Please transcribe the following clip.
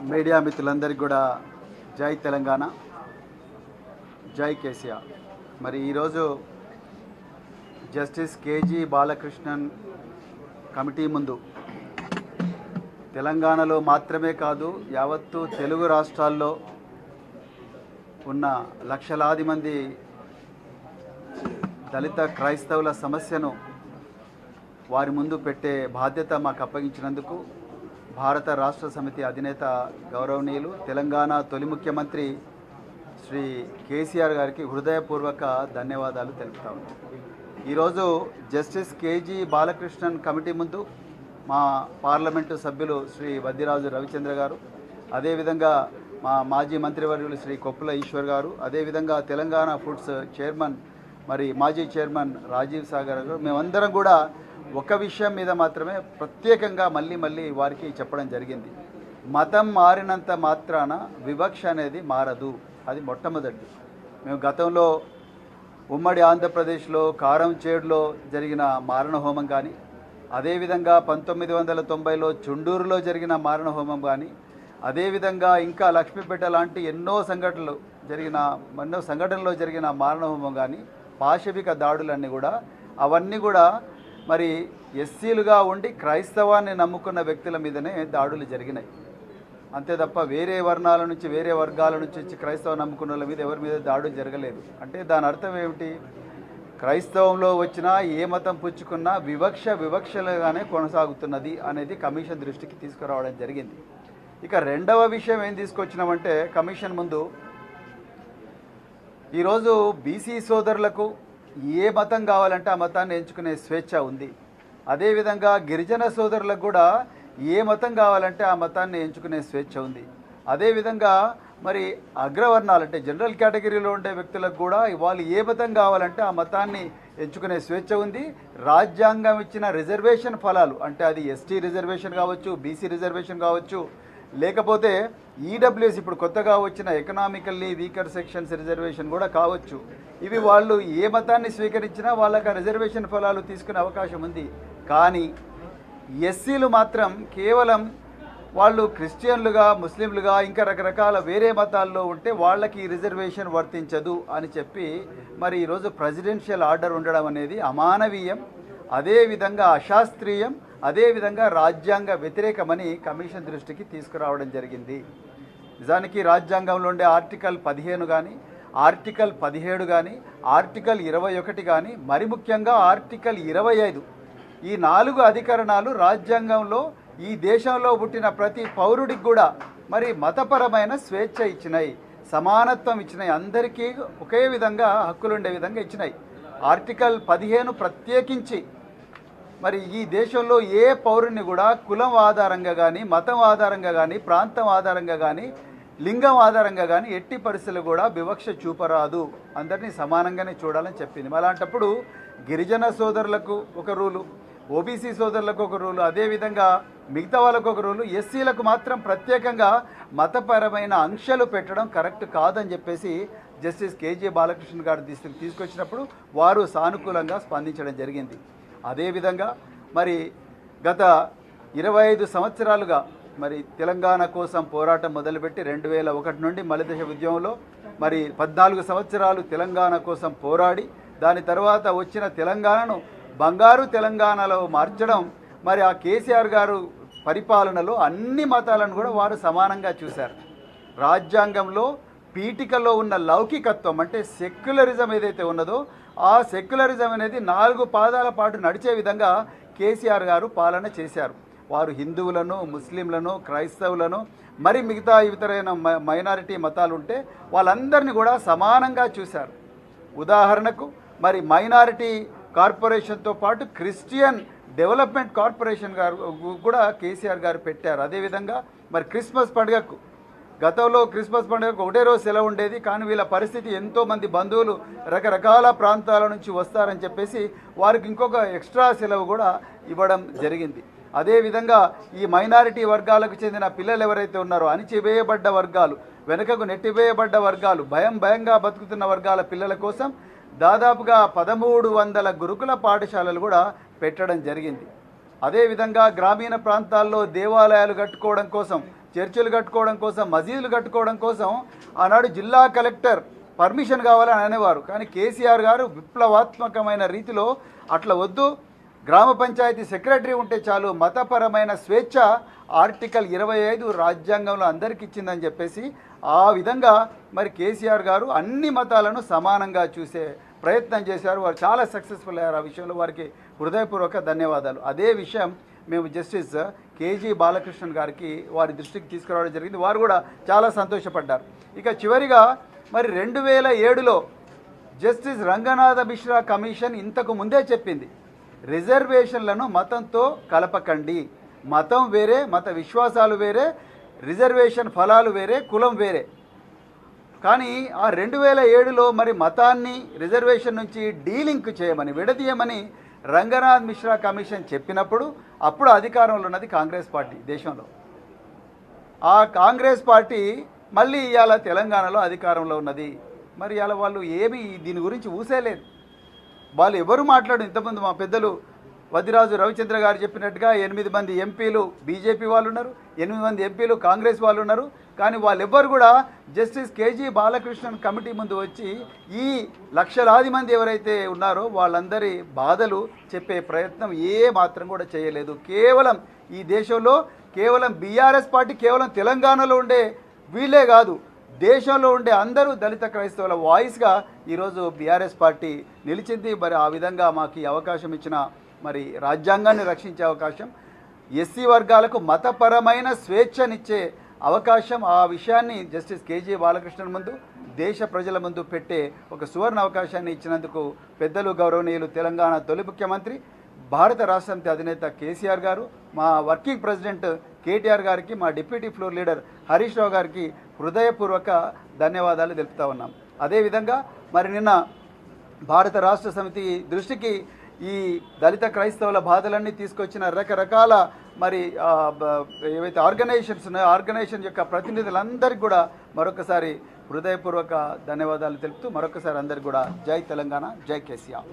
Media మిత్రులందరికీ కూడా జై తెలంగాణ, జై కేసీఆర్. మరి ఈరోజు జస్టిస్ కేజీ బాలకృష్ణన్ కమిటీ ముందు తెలంగాణలో మాత్రమే కాదు యావత్తు తెలుగు రాష్ట్రాల్లో ఉన్న లక్షలాది మంది దళిత క్రైస్తవుల సమస్యను వారి ముందు పెట్టే బాధ్యత మాకు అప్పగించినందుకు భారత రాష్ట్ర సమితి అధినేత గౌరవనీయులు తెలంగాణ తొలి ముఖ్యమంత్రి శ్రీ కేసీఆర్ గారికి హృదయపూర్వక ధన్యవాదాలు తెలుపుతా ఉన్నాం. ఈరోజు జస్టిస్ కేజీ బాలకృష్ణన్ కమిటీ ముందు మా పార్లమెంటు సభ్యులు శ్రీ వద్దిరాజు రవిచంద్ర గారు, అదేవిధంగా మా మాజీ మంత్రివర్యులు శ్రీ కొప్పుల ఈశ్వర్ గారు, అదేవిధంగా తెలంగాణ ఫుడ్స్ చైర్మన్ మాజీ చైర్మన్ రాజీవ్ సాగర్ గారు, మేమందరం కూడా ఒక విషయం మీద మాత్రమే ప్రత్యేకంగా మళ్ళీ వారికి చెప్పడం జరిగింది. మతం మారినంత మాత్రాన వివక్ష అనేది మారదు. అది మొట్టమొదటి. మేము గతంలో ఉమ్మడి ఆంధ్రప్రదేశ్లో కారంచేడులో జరిగిన మారణ హోమం కానీ, అదేవిధంగా 1990లో చుండూరులో జరిగిన మారణ హోమం కానీ, అదేవిధంగా ఇంకా లక్ష్మీపేట లాంటి ఎన్నో సంఘటనలో జరిగిన మారణ హోమం కానీ, పాశవిక దాడులన్నీ కూడా అవన్నీ కూడా మరి ఎస్సీలుగా ఉండి క్రైస్తవాన్ని నమ్ముకున్న వ్యక్తుల మీదనే దాడులు జరిగినాయి. అంతే తప్ప వేరే వర్ణాల నుంచి వేరే వర్గాల నుంచి వచ్చి క్రైస్తవం నమ్ముకున్న వాళ్ళ మీద ఎవరి మీద దాడులు జరగలేదు. అంటే దాని అర్థం ఏమిటి? క్రైస్తవంలో వచ్చినా ఏ మతం పుచ్చుకున్నా వివక్షలుగానే కొనసాగుతున్నది అనేది కమిషన్ దృష్టికి తీసుకురావడం జరిగింది. ఇక రెండవ విషయం ఏం తీసుకొచ్చినామంటే, కమిషన్ ముందు ఈరోజు బీసీ సోదరులకు ఏ మతం కావాలంటే ఆ మతాన్ని ఎంచుకునే స్వేచ్ఛ ఉంది. అదేవిధంగా గిరిజన సోదరులకు కూడా ఏ మతం కావాలంటే ఆ మతాన్ని ఎంచుకునే స్వేచ్ఛ ఉంది. అదేవిధంగా మరి అగ్రవర్ణాలు అంటే జనరల్ కేటగిరీలో ఉండే వ్యక్తులకు కూడా వాళ్ళు ఏ మతం కావాలంటే ఆ మతాన్ని ఎంచుకునే స్వేచ్ఛ ఉంది. రాజ్యాంగం ఇచ్చిన రిజర్వేషన్ ఫలాలు అంటే అది ఎస్టీ రిజర్వేషన్ కావచ్చు, బీసీ రిజర్వేషన్ కావచ్చు, లేకపోతే ఈడబ్ల్యూఎస్ ఇప్పుడు కొత్తగా వచ్చిన ఎకనామికల్లీ వీకర్ సెక్షన్స్ రిజర్వేషన్ కూడా కావచ్చు. ఇవి వాళ్ళు ఏ మతాన్ని స్వీకరించినా వాళ్ళకి ఆ రిజర్వేషన్ ఫలాలు తీసుకునే అవకాశం ఉంది. కానీ ఎస్సీలు మాత్రం కేవలం వాళ్ళు క్రిస్టియన్లుగా, ముస్లింలుగా, ఇంకా రకరకాల వేరే మతాల్లో ఉంటే వాళ్ళకి ఈ రిజర్వేషన్ వర్తించదు అని చెప్పి మరి ఈరోజు ప్రెసిడెన్షియల్ ఆర్డర్ ఉండడం అనేది అమానవీయం, అదేవిధంగా అశాస్త్రీయం, అదేవిధంగా రాజ్యాంగ వ్యతిరేకమని కమిషన్ దృష్టికి తీసుకురావడం జరిగింది. నిజానికి రాజ్యాంగంలో ఉండే ఆర్టికల్ 15 కానీ, ఆర్టికల్ 17 కానీ, ఆర్టికల్ 21 కానీ, మరి ముఖ్యంగా ఆర్టికల్ 25 ఈ 4 అధికరణాలు రాజ్యాంగంలో ఈ దేశంలో పుట్టిన ప్రతి పౌరుడికి కూడా మరి మతపరమైన స్వేచ్ఛ ఇచ్చినాయి, సమానత్వం ఇచ్చినాయి, అందరికీ ఒకే విధంగా హక్కులు ఉండే విధంగా ఇచ్చినాయి. ఆర్టికల్ 15 ప్రత్యేకించి మరి ఈ దేశంలో ఏ పౌరుని కూడా కులం ఆధారంగా కానీ, మతం ఆధారంగా కానీ, ప్రాంతం ఆధారంగా కానీ, లింగం ఆధారంగా కానీ ఎట్టి పరిస్థితులు కూడా వివక్ష చూపరాదు, అందరినీ సమానంగానే చూడాలని చెప్పింది. అలాంటప్పుడు గిరిజన సోదరులకు ఒక రూలు, ఓబీసీ సోదరులకు ఒక రూలు, అదేవిధంగా మిగతా వాళ్ళకు ఒక రూలు, ఎస్సీలకు మాత్రం ప్రత్యేకంగా మతపరమైన ఆంక్షలు పెట్టడం కరెక్ట్ కాదని చెప్పేసి జస్టిస్ కేజీ బాలకృష్ణ గారు తీసుకొచ్చినప్పుడు వారు సానుకూలంగా స్పందించడం జరిగింది. అదేవిధంగా మరి గత 25 సంవత్సరాలుగా మరి తెలంగాణ కోసం పోరాటం మొదలుపెట్టి 2001 నుండి మలిదశ ఉద్యమంలో మరి 14 సంవత్సరాలు తెలంగాణ కోసం పోరాడి దాని తర్వాత వచ్చిన తెలంగాణను బంగారు తెలంగాణలో మార్చడం, మరి ఆ కేసీఆర్ గారు పరిపాలనలో అన్ని మతాలను కూడా వారు సమానంగా చూశారు. రాజ్యాంగంలో పీఠికలో ఉన్న లౌకికత్వం అంటే సెక్యులరిజం ఏదైతే ఉన్నదో ఆ సెక్యులరిజం అనేది 4 పాదాల పాటు నడిచే విధంగా కేసీఆర్ గారు పాలన చేశారు. వారు హిందువులను, ముస్లింలను, క్రైస్తవులను, మరి మిగతా ఇతరైన మైనారిటీ మతాలు ఉంటే వాళ్ళందరినీ కూడా సమానంగా చూశారు. ఉదాహరణకు మరి మైనారిటీ కార్పొరేషన్తో పాటు క్రిస్టియన్ డెవలప్మెంట్ కార్పొరేషన్ గారు కూడా కేసీఆర్ గారు పెట్టారు. అదేవిధంగా మరి క్రిస్మస్ పండుగకు గతంలో క్రిస్మస్ పండుగకు ఒకటే రోజు సెలవు ఉండేది, కానీ వీళ్ళ పరిస్థితి ఎంతోమంది బంధువులు రకరకాల ప్రాంతాల నుంచి వస్తారని చెప్పేసి వారికి ఇంకొక ఎక్స్ట్రా సెలవు కూడా ఇవ్వడం జరిగింది. అదేవిధంగా ఈ మైనారిటీ వర్గాలకు చెందిన పిల్లలు ఎవరైతే ఉన్నారో అణిచివేయబడ్డ వర్గాలు, వెనుకకు నెట్టివేయబడ్డ వర్గాలు, భయంగా బతుకుతున్న వర్గాల పిల్లల కోసం దాదాపుగా 1300 గురుకుల పాఠశాలలు కూడా పెట్టడం జరిగింది. అదేవిధంగా గ్రామీణ ప్రాంతాల్లో దేవాలయాలు కట్టుకోవడం కోసం చర్చిలు కట్టుకోవడం కోసం, మసీదులు కట్టుకోవడం కోసం ఆనాడు జిల్లా కలెక్టర్ పర్మిషన్ కావాలని అనేవారు. కానీ కేసీఆర్ గారు విప్లవాత్మకమైన రీతిలో అట్లా వద్దు, గ్రామ పంచాయతీ సెక్రటరీ ఉంటే చాలు, మతపరమైన స్వేచ్ఛ ఆర్టికల్ 25 రాజ్యాంగంలో అందరికీ ఇచ్చిందని చెప్పేసి ఆ విధంగా మరి కేసీఆర్ గారు అన్ని మతాలను సమానంగా చూసే ప్రయత్నం చేశారు. వారు చాలా సక్సెస్ఫుల్ అయ్యారు. ఆ విషయంలో వారికి హృదయపూర్వక ధన్యవాదాలు. అదే విషయం మేము జస్టిస్ కేజీ బాలకృష్ణన్ గారికి వారి దృష్టికి తీసుకురావడం జరిగింది. వారు కూడా చాలా సంతోషపడ్డారు. ఇక చివరిగా మరి 2007లో జస్టిస్ రంగనాథ మిశ్రా కమిషన్ ఇంతకు ముందే చెప్పింది, రిజర్వేషన్లను మతంతో కలపకండి, మతం వేరే, మత విశ్వాసాలు వేరే, రిజర్వేషన్ ఫలాలు వేరే, కులం వేరే. కానీ ఆ 2007లో మరి మతాన్ని రిజర్వేషన్ నుంచి డీలింక్ చేయమని, విడదీయమని రంగనాథ్ మిశ్రా కమిషన్ చెప్పినప్పుడు అప్పుడు అధికారంలో ఉన్నది కాంగ్రెస్ పార్టీ దేశంలో. ఆ కాంగ్రెస్ పార్టీ మళ్ళీ ఇవాళ తెలంగాణలో అధికారంలో ఉన్నది. మరి ఇవాళ వాళ్ళు ఏమీ దీని గురించి ఊసేలేదు. వాళ్ళు ఎవరు మాట్లాడు, ఇంతకుముందు మా పెద్దలు వదిరాజు రవిచంద్ర గారు చెప్పినట్టుగా 8 మంది ఎంపీలు బీజేపీ వాళ్ళు ఉన్నారు, 8 మంది ఎంపీలు కాంగ్రెస్ వాళ్ళు ఉన్నారు. కానీ వాళ్ళెవ్వరు కూడా జస్టిస్ కేజీ బాలకృష్ణన్ కమిటీ ముందు వచ్చి ఈ లక్షలాది మంది ఎవరైతే ఉన్నారో వాళ్ళందరి బాధలు చెప్పే ప్రయత్నం ఏ మాత్రం కూడా చేయలేదు. కేవలం ఈ దేశంలో కేవలం బీఆర్ఎస్ పార్టీ కేవలం తెలంగాణలో ఉండే వీళ్ళే కాదు, దేశంలో ఉండే అందరూ దళిత క్రైస్తవుల వాయిస్గా ఈరోజు బీఆర్ఎస్ పార్టీ నిలిచింది. మరి ఆ విధంగా మాకు ఈ అవకాశం ఇచ్చిన మరి రాజ్యాంగాన్ని రక్షించే అవకాశం, ఎస్సీ వర్గాలకు మతపరమైన స్వేచ్ఛనిచ్చే అవకాశం, ఆ విషయాన్ని జస్టిస్ కేజీ బాలకృష్ణన్ ముందు దేశ ప్రజల ముందు పెట్టే ఒక సువర్ణ అవకాశాన్ని ఇచ్చినందుకు పెద్దలు గౌరవనీయులు తెలంగాణ తొలి ముఖ్యమంత్రి, భారత రాష్ట్ర సమితి అధినేత కేసీఆర్ గారు, మా వర్కింగ్ ప్రెసిడెంట్ కేటీఆర్ గారికి, మా deputy floor leader Harish Rao గారికి హృదయపూర్వక ధన్యవాదాలు తెలుపుతా ఉన్నాం. అదేవిధంగా మరి నిన్న భారత రాష్ట్ర సమితి దృష్టికి ఈ దళిత క్రైస్తవుల బాధలన్నీ తీసుకొచ్చిన రకరకాల మరి ఏవైతే ఆర్గనైజేషన్స్ ఉన్నాయో ఆర్గనైజేషన్ యొక్క ప్రతినిధులందరికీ కూడా మరొకసారి హృదయపూర్వక ధన్యవాదాలు తెలుపుతూ మరొకసారి అందరికీ కూడా జై తెలంగాణ, జై కేసీఆర్.